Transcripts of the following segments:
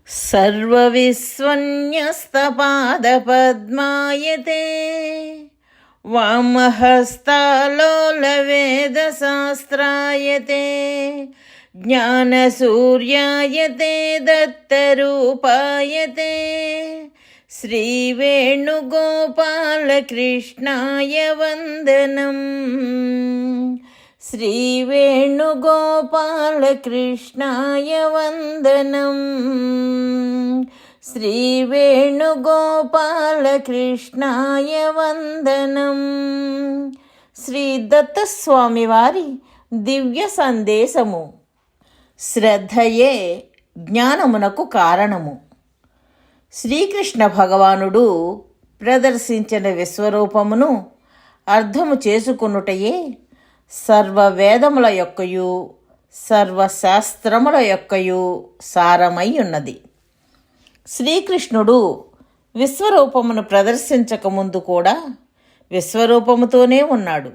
सर्वविश्वन्यस्तपादपद्मायते वामहस्तालोलवेदशास्त्रायते ज्ञानसूर्यायते दत्तरूपायते श्रीवेणुगोपालकृष्णाय वन्दनम्। श्रीवेणुगोपालकृष्णाय वन्दनम्। श्रीवेणुगोपालकृष्णाय वन्दनम्। శ్రీ దత్తస్వామి వారి దివ్య సందేశము. శ్రద్ధయే జ్ఞానమునకు కారణము. శ్రీకృష్ణ భగవానుడు ప్రదర్శించిన విశ్వరూపమును అర్థము చేసుకొనుటయే సర్వవేదముల యొక్కయు సర్వశాస్త్రముల యొక్కయు సారమై ఉన్నది. శ్రీకృష్ణుడు విశ్వరూపమును ప్రదర్శించకముందు కూడా విశ్వరూపముతోనే ఉన్నాడు.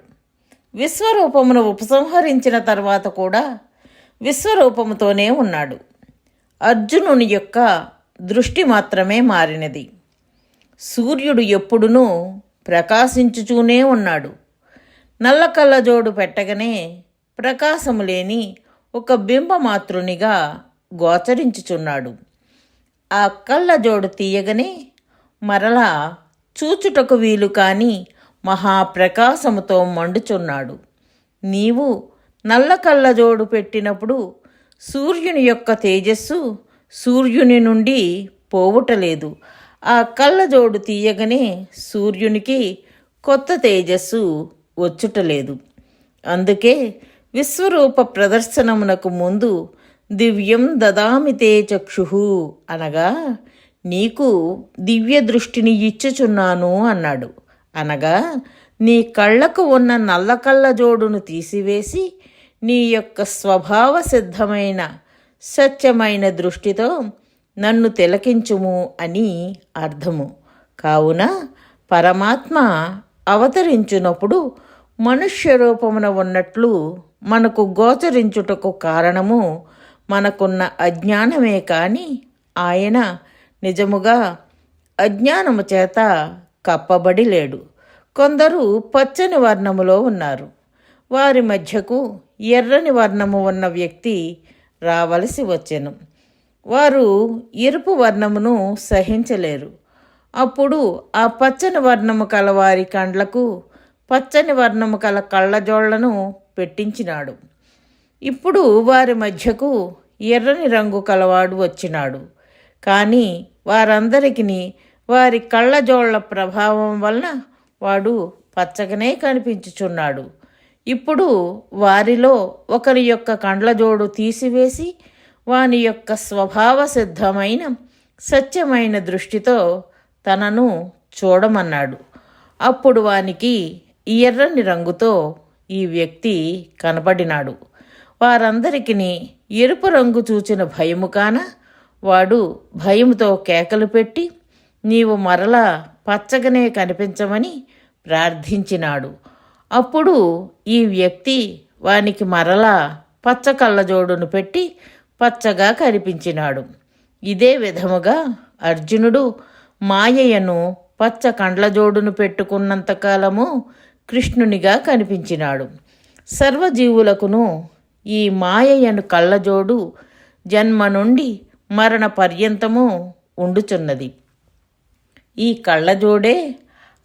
విశ్వరూపమును ఉపసంహరించిన తర్వాత కూడా విశ్వరూపముతోనే ఉన్నాడు. అర్జునుని యొక్క దృష్టి మాత్రమే మారినది. సూర్యుడు ఎప్పుడునూ ప్రకాశించుచూనే ఉన్నాడు. నల్ల కళ్ళజోడు పెట్టగానే ప్రకాశము లేని ఒక బింబమాతృనిగా గోచరించుచున్నాడు. ఆ కళ్ళజోడు తీయగానే మరలా చూచుటకు వీలు కాని మహాప్రకాశముతో మండుచున్నాడు. నీవు నల్ల కళ్ళజోడు పెట్టినప్పుడు సూర్యుని యొక్క తేజస్సు సూర్యుని నుండి పోవుటలేదు. ఆ కళ్ళజోడు తీయగానే సూర్యునికి కొత్త తేజస్సు వచ్చుటలేదు. అందుకే విశ్వరూప ప్రదర్శనమునకు ముందు దివ్యం దదామి తే చక్షుః అనగా నీకు దివ్య దృష్టిని ఇచ్చుచున్నాను అన్నాడు. అనగా నీ కళ్ళకు ఉన్న నల్ల కళ్ళజోడును తీసివేసి నీ యొక్క స్వభావ సిద్ధమైన సత్యమైన దృష్టితో నన్ను తిలకించుము అని అర్థము. కావున పరమాత్మ అవతరించునప్పుడు మనుష్య రూపమున ఉన్నట్లు మనకు గోచరించుటకు కారణము మనకున్న అజ్ఞానమే కాని ఆయన నిజముగా అజ్ఞానము చేత కప్పబడి లేడు. కొందరు పచ్చని వర్ణములో ఉన్నారు. వారి మధ్యకు ఎర్రని వర్ణము ఉన్న వ్యక్తి రావలసి వచ్చెను. వారు ఎరుపు వర్ణమును సహించలేరు. అప్పుడు ఆ పచ్చని వర్ణము కల వారి కండ్లకు పచ్చని వర్ణము కల కళ్ళజోళ్లను పెట్టించినాడు. ఇప్పుడు వారి మధ్యకు ఎర్రని రంగు కలవాడు వచ్చినాడు. కానీ వారందరికీ వారి కళ్ళజోళ్ల ప్రభావం వలన వాడు పచ్చగానే కనిపించుచున్నాడు. ఇప్పుడు వారిలో ఒకరి యొక్క కండ్లజోడు తీసివేసి వాని యొక్క స్వభావ సిద్ధమైన సత్యమైన దృష్టితో తనను చూడమన్నాడు. అప్పుడు వానికి ఎర్రని రంగుతో ఈ వ్యక్తి కనపడినాడు. వారందరికీ ఎరుపు రంగు చూచిన భయము కాన వాడు భయముతో కేకలు పెట్టి నీవు మరలా పచ్చగానే కనిపించమని ప్రార్థించినాడు. అప్పుడు ఈ వ్యక్తి వానికి మరలా పచ్చ కళ్ళజోడును పెట్టి పచ్చగా కనిపించినాడు. ఇదే విధముగా అర్జునుడు మాయయ్యను పచ్చ కండ్లజోడును పెట్టుకున్నంతకాలము కృష్ణునిగా కనిపించినాడు. సర్వజీవులకును ఈ మాయయ్యను కళ్ళజోడు జన్మ నుండి మరణ పర్యంతము ఉండుచున్నది. ఈ కళ్ళజోడే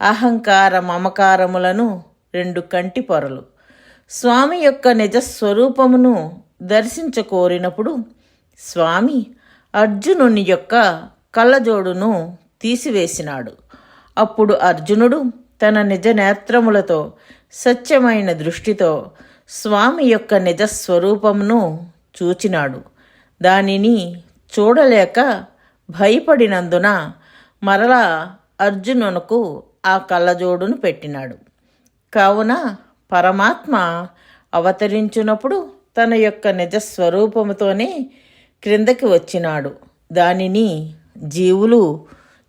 అహంకార మమకారములను రెండు కంటి పొరలు. స్వామి యొక్క నిజస్వరూపమును దర్శించకోరినప్పుడు స్వామి అర్జునుని యొక్క కళ్ళజోడును తీసివేసినాడు. అప్పుడు అర్జునుడు తన నిజ నేత్రములతో సత్యమైన దృష్టితో స్వామి యొక్క నిజస్వరూపమును చూచినాడు. దానిని చూడలేక భయపడినందున మరలా అర్జునునకు ఆ కళ్ళజోడును పెట్టినాడు. కావున పరమాత్మ అవతరించినప్పుడు తన యొక్క నిజస్వరూపముతోనే క్రిందకి వచ్చినాడు. దానిని జీవులు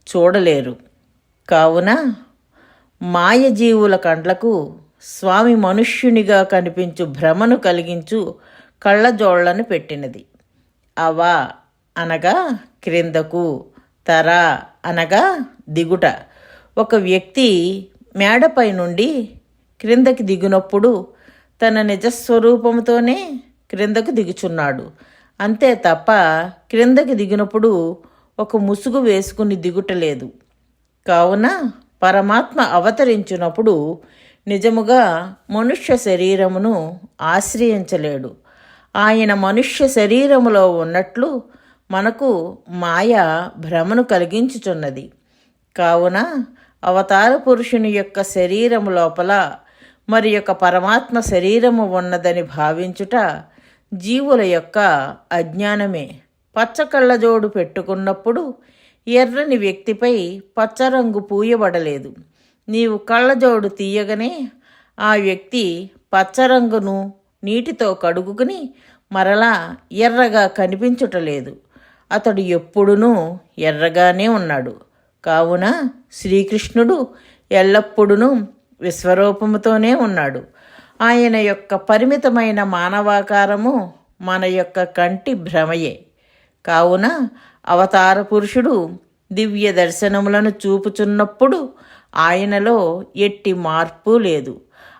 చూడలేరు. కావున మాయజీవుల కండ్లకు స్వామి మనుష్యునిగా కనిపించు భ్రమను కలిగించు కళ్ళజోళ్లను పెట్టినది. అవా అనగా క్రిందకు, తర అనగా దిగుట. ఒక వ్యక్తి మేడపై నుండి క్రిందకి దిగినప్పుడు తన నిజస్వరూపంతోనే క్రిందకు దిగుచున్నాడు. అంతే తప్ప క్రిందకి దిగినప్పుడు ఒక ముసుగు వేసుకుని దిగుటలేదు. కావున పరమాత్మ అవతరించినప్పుడు నిజముగా మనుష్య శరీరమును ఆశ్రయించలేడు. ఆయన మనుష్య శరీరములో ఉన్నట్లు మనకు మాయ భ్రమను కలిగించుచున్నది. కావున అవతార పురుషుని యొక్క శరీరము లోపల మరి యొక్క పరమాత్మ శరీరము ఉన్నదని భావించుట జీవుల యొక్క అజ్ఞానమే. పచ్చ కళ్ళజోడు పెట్టుకున్నప్పుడు ఎర్రని వ్యక్తిపై పచ్చరంగు పూయబడలేదు. నీవు కళ్ళజోడు తీయగానే ఆ వ్యక్తి పచ్చరంగును నీటితో కడుగుకుని మరలా ఎర్రగా కనిపించుటలేదు. అతడు ఎప్పుడునూ ఎర్రగానే ఉన్నాడు. కావున శ్రీకృష్ణుడు ఎల్లప్పుడూ విశ్వరూపముతోనే ఉన్నాడు. ఆయన యొక్క పరిమితమైన మానవాకారము మన యొక్క కంటి భ్రమయే. కావున అవతార పురుషుడు దివ్య దర్శనములను చూపుచున్నప్పుడు ఆయనలో ఎట్టి మార్పు లేదు.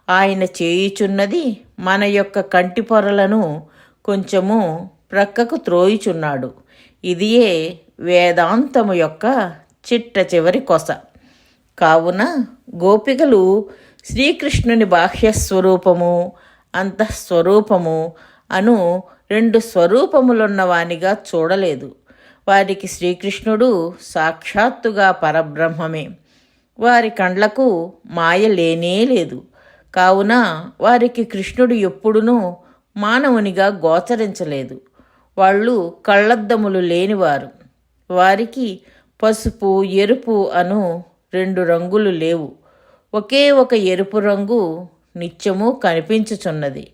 ఆయన చేయుచున్నది మన యొక్క కంటి పొరలను కొంచెము ప్రక్కకు త్రోయుచున్నాడు. ఇదియే వేదాంతము యొక్క చిట్ట చివరి కొస. కావున గోపికలు శ్రీకృష్ణుని బాహ్యస్వరూపము, అంతఃస్వరూపము అను రెండు స్వరూపములున్నవానిగా చూడలేదు. వారికి శ్రీకృష్ణుడు సాక్షాత్తుగా పరబ్రహ్మమే. వారి కండ్లకు మాయ లేనే లేదు. కావున వారికి కృష్ణుడు ఎప్పుడునూ మానవునిగా గోచరించలేదు. వాళ్ళు కళ్ళద్దములు లేనివారు. వారికి పసుపు, ఎరుపు అను రెండు రంగులు లేవు. ఒకే ఒక ఎరుపు రంగు నిత్యము కనిపించుచున్నది.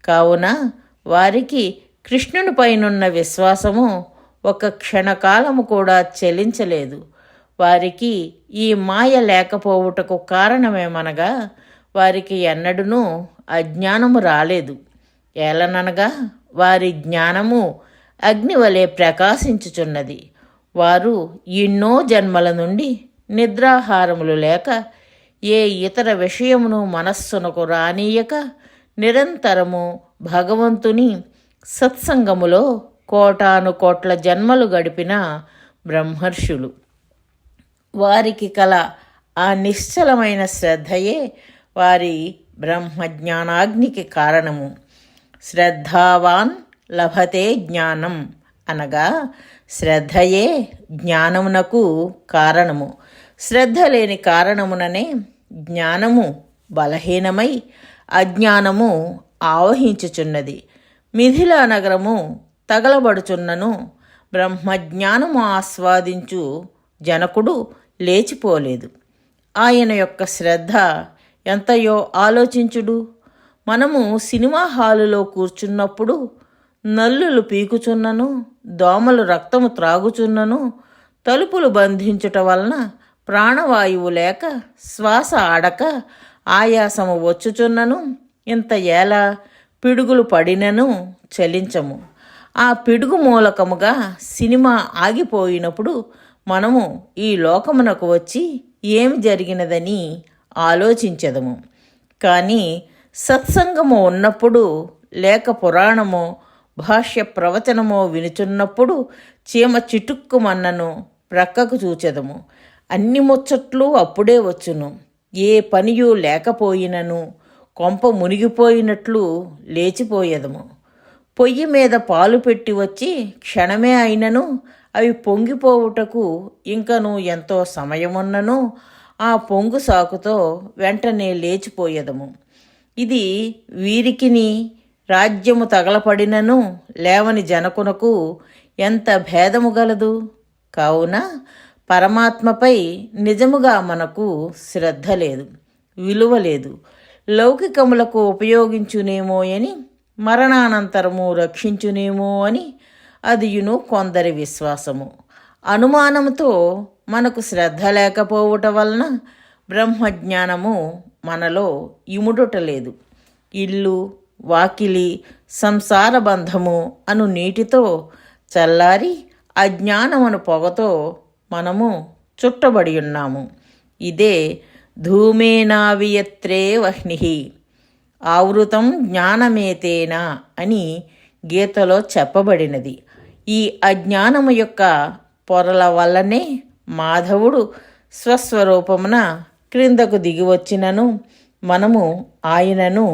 కావున వారికి కృష్ణుని పైనున్న విశ్వాసము ఒక క్షణకాలము కూడా చెలించలేదు. వారికి ఈ మాయ లేకపోవుటకు కారణమేమనగా వారికి ఎన్నడూనూ అజ్ఞానము రాలేదు. ఏలననగా వారి జ్ఞానము అగ్నివలె ప్రకాశించుచున్నది. వారు ఎన్నో జన్మల నుండి నిద్రాహారములు లేక ఏ ఇతర విషయమును మనస్సునకు రానీయక నిరంతరము భగవంతుని సత్సంగములో కోటాను కోట్ల జన్మలు గడిపిన బ్రహ్మర్షులు. వారికి కల ఆ నిశ్చలమైన శ్రద్ధయే వారి బ్రహ్మజ్ఞానాగ్నికి కారణము. శ్రద్ధావాన్ లభతే జ్ఞానం అనగా శ్రద్ధయే జ్ఞానమునకు కారణము. శ్రద్ధ లేని కారణముననే జ్ఞానము బలహీనమై అజ్ఞానము ఆవహించుచున్నది. మిథిలా నగరము తగలబడుచున్నను బ్రహ్మజ్ఞానము ఆస్వాదించు జనకుడు లేచిపోలేదు. ఆయన యొక్క శ్రద్ధ ఎంతయో ఆలోచించుడు. మనము సినిమా హాలులో కూర్చున్నప్పుడు నల్లులు పీకుచున్నను, దోమలు రక్తము త్రాగుచున్నను, తలుపులు బంధించుట వలన ప్రాణవాయువు లేక శ్వాస ఆడక ఆయాసము వచ్చుచున్నను, ఇంత ఏలా పిడుగులు పడినను చలించము. ఆ పిడుగు మూలకముగా సినిమా ఆగిపోయినప్పుడు మనము ఈ లోకమునకు వచ్చి ఏమి జరిగినదని ఆలోచించదము. కానీ సత్సంగము ఉన్నప్పుడు లేక పురాణమో భాష్య ప్రవచనమో వినుచున్నప్పుడు చీమ చిటుక్కుమన్నను ప్రక్కకు చూచెదము. అన్ని ముచ్చట్లు అప్పుడే వచ్చును. ఏ పనియు లేకపోయినను కొంప మునిగిపోయినట్లు లేచిపోయేదము. పొయ్యి మీద పాలు పెట్టి వచ్చి క్షణమే అయినను అవి పొంగిపోవుటకు ఇంకను ఎంతో సమయమున్నను ఆ పొంగు సాకుతో వెంటనే లేచిపోయేదము. ఇది వీరికిని రాజ్యము తగలపడినను లేవని జనకునకు ఎంత భేదము గలదు. కావున పరమాత్మపై నిజముగా మనకు శ్రద్ధ లేదు, విలువ లేదు. లౌకికములకు ఉపయోగించునేమో అని, మరణానంతరము రక్షించునేమో అని అదియును కొందరి విశ్వాసము. అనుమానముతో మనకు శ్రద్ధ లేకపోవుట వలన బ్రహ్మజ్ఞానము మనలో ఇముడుటలేదు. ఇల్లు, వాకిలి, సంసార బంధము అను నీటితో చల్లారి అజ్ఞానమును పొగతో మనము చుట్టబడి ఉన్నాము. ఇదే ధూమేనావియత్రే వహ్నిః ఆవృతం జ్ఞానమేతేన అని గీతలో చెప్పబడినది. ఈ అజ్ఞానము యొక్క పొరల వల్లనే మాధవుడు స్వస్వరూపమున క్రిందకు దిగివచ్చినను మనము ఆయనను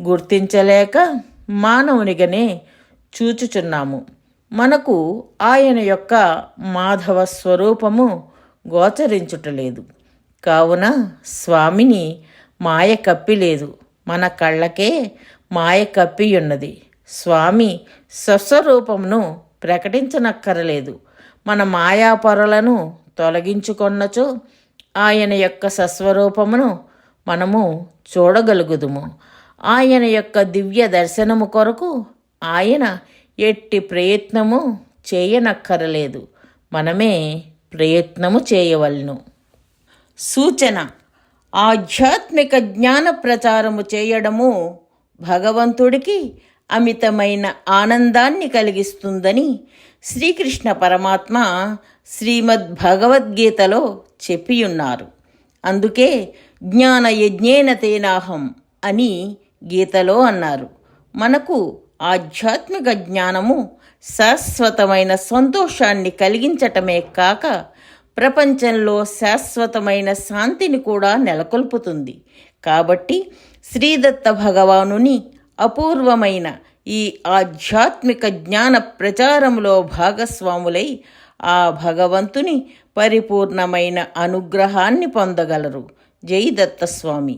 గుర్తించలేక మానవునిగానే చూచుచున్నాము. మనకు ఆయన యొక్క మాధవ స్వరూపము గోచరించుటలేదు. కావున స్వామిని మాయ కప్పిలేదు, మన కళ్ళకే మాయ కప్పియున్నది. స్వామి స్వస్వరూపమును ప్రకటించనక్కరలేదు. మన మాయాపొరలను తొలగించుకొన్నచో ఆయన యొక్క సస్వరూపమును మనము చూడగలుగుదుము. ఆయన యొక్క దివ్య దర్శనము కొరకు ఆయన ఎట్టి ప్రయత్నము చేయనక్కరలేదు, మనమే ప్రయత్నము చేయవలెను. సూచన: ఆధ్యాత్మిక జ్ఞాన ప్రచారము చేయడము భగవంతుడికి అమితమైన ఆనందాన్ని కలిగిస్తుందని శ్రీకృష్ణ పరమాత్మ శ్రీమద్ భగవద్గీతలో చెప్పియున్నారు. అందుకే జ్ఞాన యజ్ఞేన తేనాహం అని గీతలో అన్నారు. మనకు ఆధ్యాత్మిక జ్ఞానము శాశ్వతమైన సంతోషాన్ని కలిగించటమే కాక ప్రపంచంలో శాశ్వతమైన శాంతిని కూడా నెలకొల్పుతుంది. కాబట్టి శ్రీదత్త భగవానుని అపూర్వమైన ఈ ఆధ్యాత్మిక జ్ఞాన ప్రచారంలో భాగస్వాములై ఆ భగవంతుని పరిపూర్ణమైన అనుగ్రహాన్ని పొందగలరు. జై దత్తస్వామి.